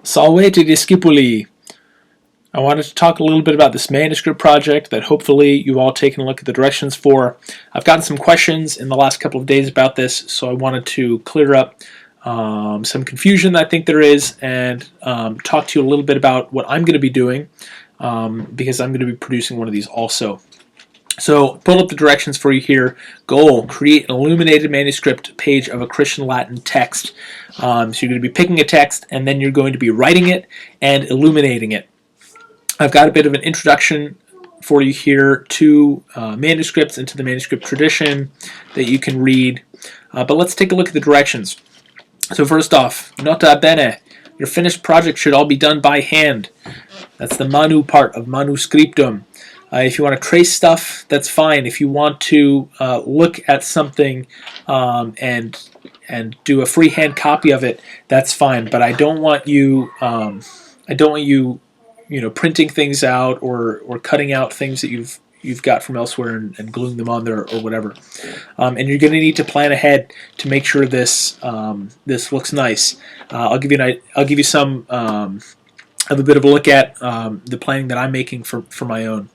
Salvete discipuli. I wanted to talk a little bit about this manuscript project that hopefully you've all taken a look at the directions for. I've gotten some questions in the last couple of days about this, so I wanted to clear up some confusion that I think there is and talk to you a little bit about what I'm going to be doing because I'm going to be producing one of these also. So, pull up the directions for you here. Goal, create an illuminated manuscript page of a Christian Latin text. So you're going to be picking a text and then you're going to be writing it and illuminating it. I've got a bit of an introduction for you here to manuscripts and to the manuscript tradition that you can read. But let's take a look at the directions. So first off, nota bene, your finished project should all be done by hand. That's the manu part of manuscriptum. If you want to trace stuff, that's fine. If you want to look at something and do a freehand copy of it, that's fine. But I don't want you printing things out or cutting out things that you've got from elsewhere and gluing them on there or whatever. And you're going to need to plan ahead to make sure this looks nice. I'll give you some of a bit of a look at the planning that I'm making for my own.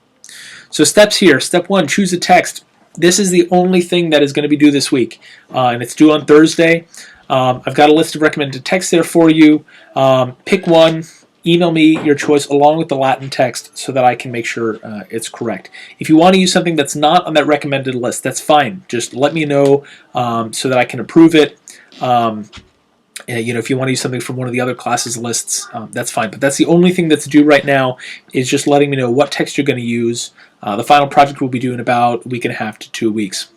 So steps here. Step 1, choose a text. This is the only thing that is going to be due this week, and it's due on Thursday. I've got a list of recommended texts there for you. Pick one. Email me your choice along with the Latin text so that I can make sure it's correct. If you want to use something that's not on that recommended list, that's fine. Just let me know so that I can approve it. If you want to use something from one of the other classes' lists, that's fine. But that's the only thing that's due right now is just letting me know what text you're going to use. The final project will be due in about a week and a half to 2 weeks.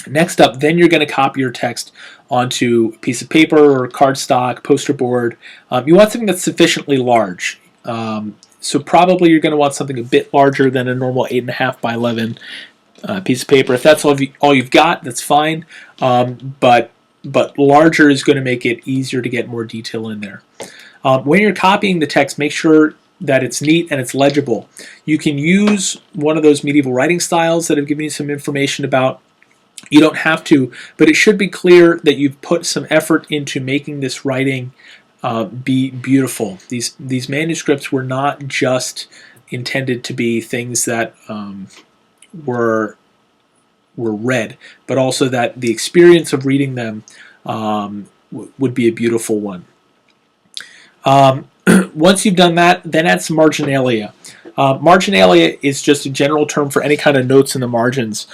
Next up, then you're going to copy your text onto a piece of paper or cardstock, poster board. You want something that's sufficiently large. So probably you're going to want something a bit larger than a normal 8.5 by 11 piece of paper. If that's all you've got, that's fine. But larger is going to make it easier to get more detail in there. When you're copying the text, make sure that it's neat and it's legible. You can use one of those medieval writing styles that I've given you some information about. You don't have to, but it should be clear that you've put some effort into making this writing be beautiful. These manuscripts were not just intended to be things that were read, but also that the experience of reading them would be a beautiful one. Once you've done that, then add some marginalia. Marginalia is just a general term for any kind of notes in the margins.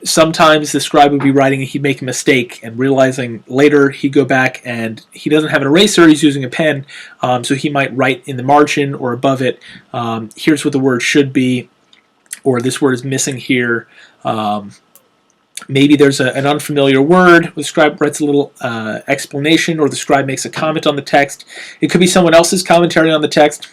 Sometimes the scribe would be writing and he'd make a mistake, and realizing later he'd go back and he doesn't have an eraser, he's using a pen, so he might write in the margin or above it, here's what the word should be, or this word is missing here. Maybe there's an unfamiliar word, the scribe writes a little explanation, or the scribe makes a comment on the text. It could be someone else's commentary on the text,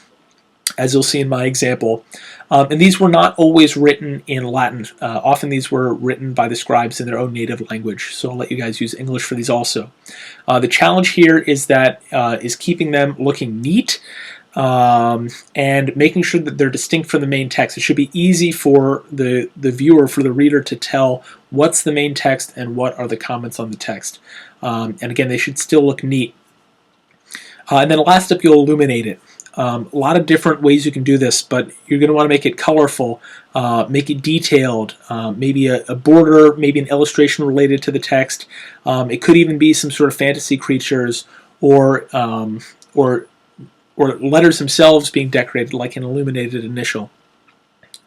as you'll see in my example. And these were not always written in Latin. Often these were written by the scribes in their own native language, so I'll let you guys use English for these also. The challenge here is keeping them looking neat and making sure that they're distinct from the main text. It should be easy for the viewer, for the reader, to tell what's the main text and what are the comments on the text. And again, they should still look neat. And then last up, you'll illuminate it. A lot of different ways you can do this, but you're going to want to make it colorful, make it detailed, maybe a border, maybe an illustration related to the text. It could even be some sort of fantasy creatures or letters themselves being decorated like an illuminated initial.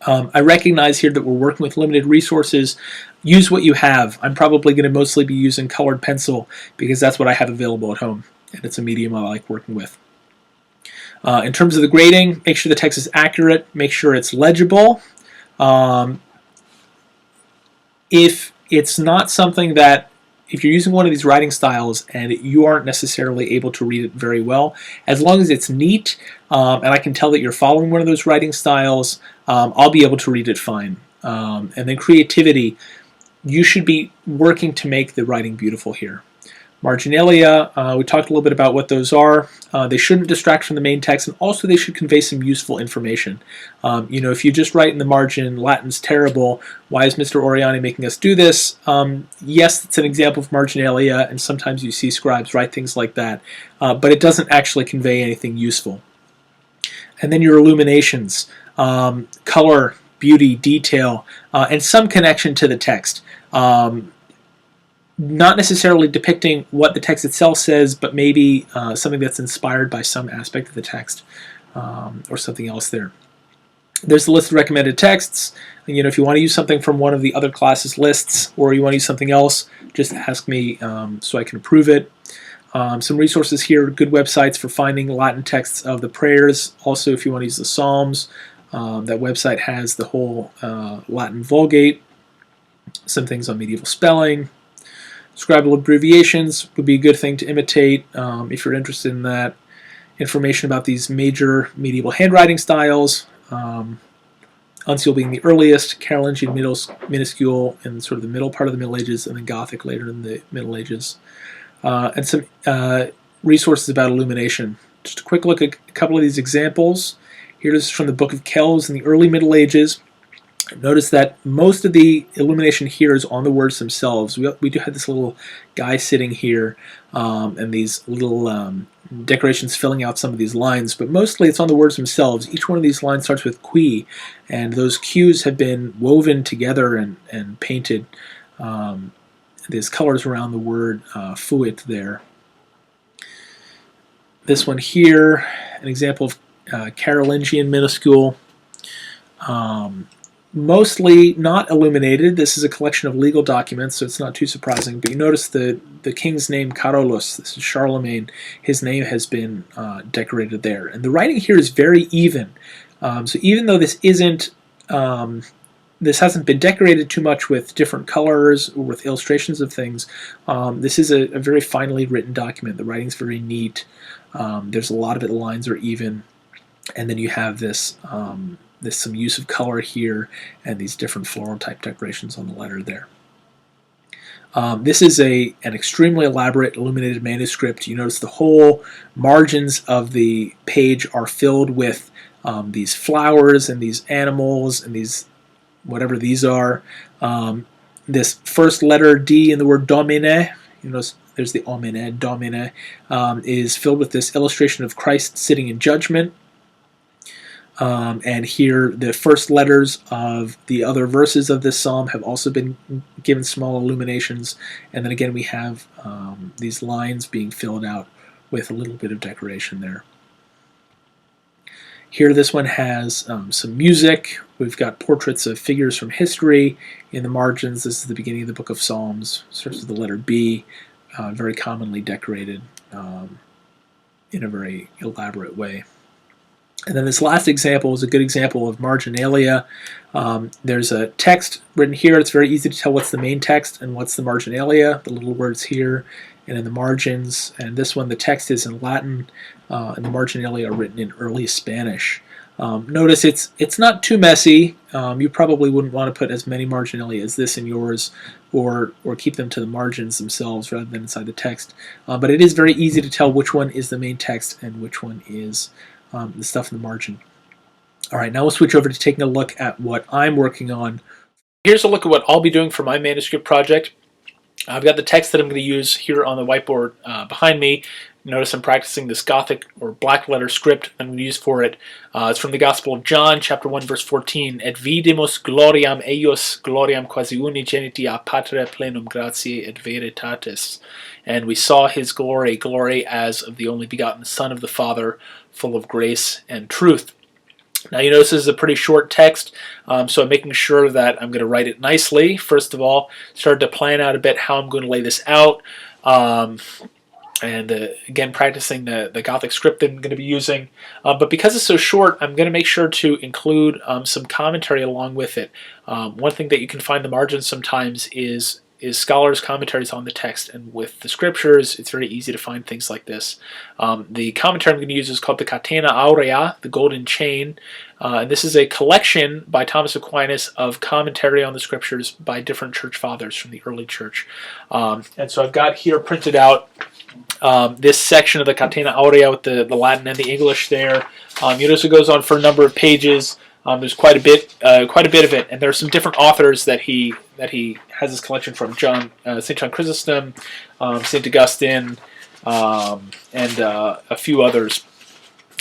I recognize here that we're working with limited resources. Use what you have. I'm probably going to mostly be using colored pencil because that's what I have available at home, and it's a medium I like working with. In terms of the grading, make sure the text is accurate, make sure it's legible. If it's not something that, if you're using one of these writing styles and you aren't necessarily able to read it very well, as long as it's neat and I can tell that you're following one of those writing styles, I'll be able to read it fine. And then creativity, you should be working to make the writing beautiful here. Marginalia, we talked a little bit about what those are. They shouldn't distract from the main text, and also they should convey some useful information. If you just write in the margin, Latin's terrible, why is Mr. Oriani making us do this? Yes, it's an example of marginalia, and sometimes you see scribes write things like that, but it doesn't actually convey anything useful. And then your illuminations, color, beauty, detail, and some connection to the text. Not necessarily depicting what the text itself says, but maybe something that's inspired by some aspect of the text or something else there. There's the list of recommended texts. And, if you want to use something from one of the other classes' lists or you want to use something else, just ask me so I can approve it. Some resources here, good websites for finding Latin texts of the prayers. Also, if you want to use the Psalms, that website has the whole Latin Vulgate. Some things on medieval spelling. Scribal abbreviations would be a good thing to imitate if you're interested in that. Information about these major medieval handwriting styles. Uncial being the earliest, Carolingian minuscule in sort of the middle part of the Middle Ages, and then Gothic later in the Middle Ages. And some resources about illumination. Just a quick look at a couple of these examples. Here this is from the Book of Kells in the early Middle Ages. Notice that most of the illumination here is on the words themselves. We do have this little guy sitting here and these little decorations filling out some of these lines, but mostly it's on the words themselves. Each one of these lines starts with qui, and those cues have been woven together and painted. There's colors around the word fuit there. This one here, an example of Carolingian minuscule. Mostly not illuminated. This is a collection of legal documents, so it's not too surprising. But you notice the king's name, Carolus, this is Charlemagne, his name has been decorated there. And the writing here is very even. So even though this isn't, this hasn't been decorated too much with different colors or with illustrations of things, this is a very finely written document. The writing's very neat. There's a lot of it, the lines are even. And then you have this there's some use of color here and these different floral type decorations on the letter there. This is an extremely elaborate illuminated manuscript. You notice the whole margins of the page are filled with these flowers and these animals and these whatever these are. This first letter D in the word domine, you notice there's the domine, is filled with this illustration of Christ sitting in judgment. And here the first letters of the other verses of this psalm have also been given small illuminations. And then again we have these lines being filled out with a little bit of decoration there. Here this one has some music. We've got portraits of figures from history in the margins. This is the beginning of the book of Psalms. Starts with the letter B, very commonly decorated in a very elaborate way. And then this last example is a good example of marginalia. There's a text written here. It's very easy to tell what's the main text and what's the marginalia, the little words here and in the margins. And this one, the text is in Latin, and the marginalia are written in early Spanish. Notice it's not too messy. You probably wouldn't want to put as many marginalia as this in yours, or keep them to the margins themselves rather than inside the text. But it is very easy to tell which one is the main text and which one is the stuff in the margin. All right, now we'll switch over to taking a look at what I'm working on. Here's a look at what I'll be doing for my manuscript project. I've got the text that I'm going to use here on the whiteboard behind me. Notice I'm practicing this Gothic or black letter script I'm going to use for it. It's from the Gospel of John, chapter 1, verse 14. Et videmus gloriam eius, gloriam quasi unigeniti a patre plenum gratiae et veritatis. And we saw his glory, glory as of the only begotten Son of the Father, full of grace and truth. Now you notice this is a pretty short text, so I'm making sure that I'm going to write it nicely. First of all, started to plan out a bit how I'm going to lay this out. And again, practicing the Gothic script that I'm going to be using. But because it's so short, I'm going to make sure to include some commentary along with it. One thing that you can find in the margins sometimes is scholars' commentaries on the text, and with the scriptures, it's very easy to find things like this. The commentary I'm going to use is called the Catena Aurea, the Golden Chain. And this is a collection by Thomas Aquinas of commentary on the scriptures by different church fathers from the early church. And so I've got here printed out this section of the Catena Aurea with the Latin and the English there. You notice it goes on for a number of pages. There's quite a bit of it, and there are some different authors that he has this collection from: St. John Chrysostom, St. Augustine, and a few others.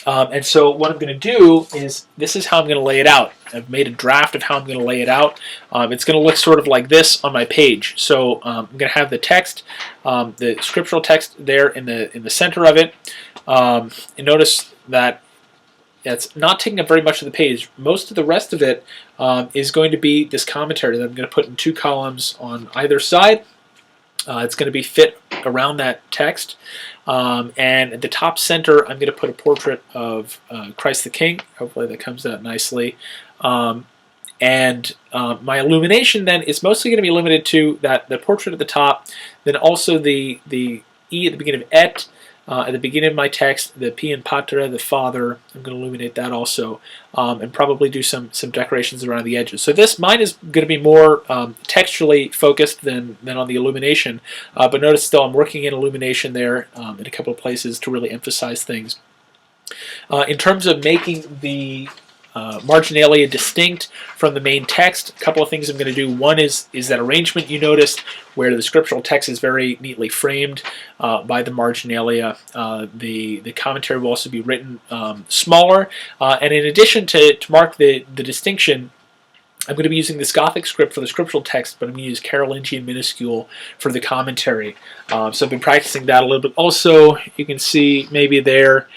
And so what I'm going to do is, this is how I'm going to lay it out. I've made a draft of how I'm going to lay it out. It's going to look sort of like this on my page. So I'm going to have the text, the scriptural text there in the center of it. And notice that it's not taking up very much of the page. Most of the rest of it is going to be this commentary that I'm going to put in 2 columns on either side. It's going to be fit around that text. And at the top center, I'm going to put a portrait of Christ the King. Hopefully that comes out nicely. And my illumination then is mostly going to be limited to the portrait at the top, then also the E at the beginning of et. At the beginning of my text, the P in Patre, the Father, I'm going to illuminate that also, and probably do some decorations around the edges. So mine is going to be more textually focused than on the illumination, but notice still I'm working in illumination there in a couple of places to really emphasize things. In terms of making the marginalia distinct from the main text, a couple of things I'm going to do. One is that arrangement you noticed where the scriptural text is very neatly framed by the marginalia. The commentary will also be written smaller, and in addition to mark the distinction, I'm going to be using this Gothic script for the scriptural text, but I'm going to use Carolingian minuscule for the commentary. So I've been practicing that a little bit. Also, you can see maybe there,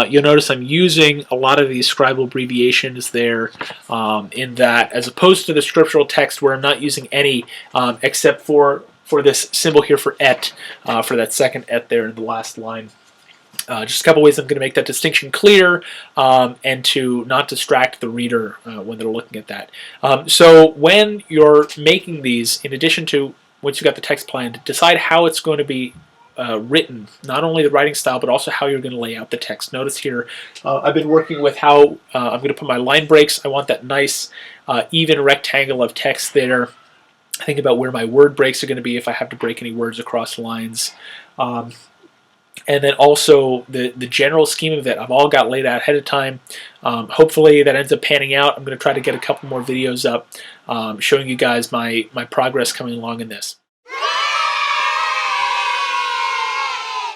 you'll notice I'm using a lot of these scribal abbreviations there in that, as opposed to the scriptural text where I'm not using any except for this symbol here for et, for that second et there in the last line. Just a couple ways I'm going to make that distinction clear and to not distract the reader when they're looking at that. So when you're making these, in addition to once you've got the text planned, decide how it's going to be written, not only the writing style, but also how you're going to lay out the text. Notice here, I've been working with how I'm going to put my line breaks. I want that nice even rectangle of text there. Think about where my word breaks are going to be if I have to break any words across lines. And then also the general scheme of it, I've all got laid out ahead of time. Hopefully that ends up panning out. I'm going to try to get a couple more videos up showing you guys my progress coming along in this.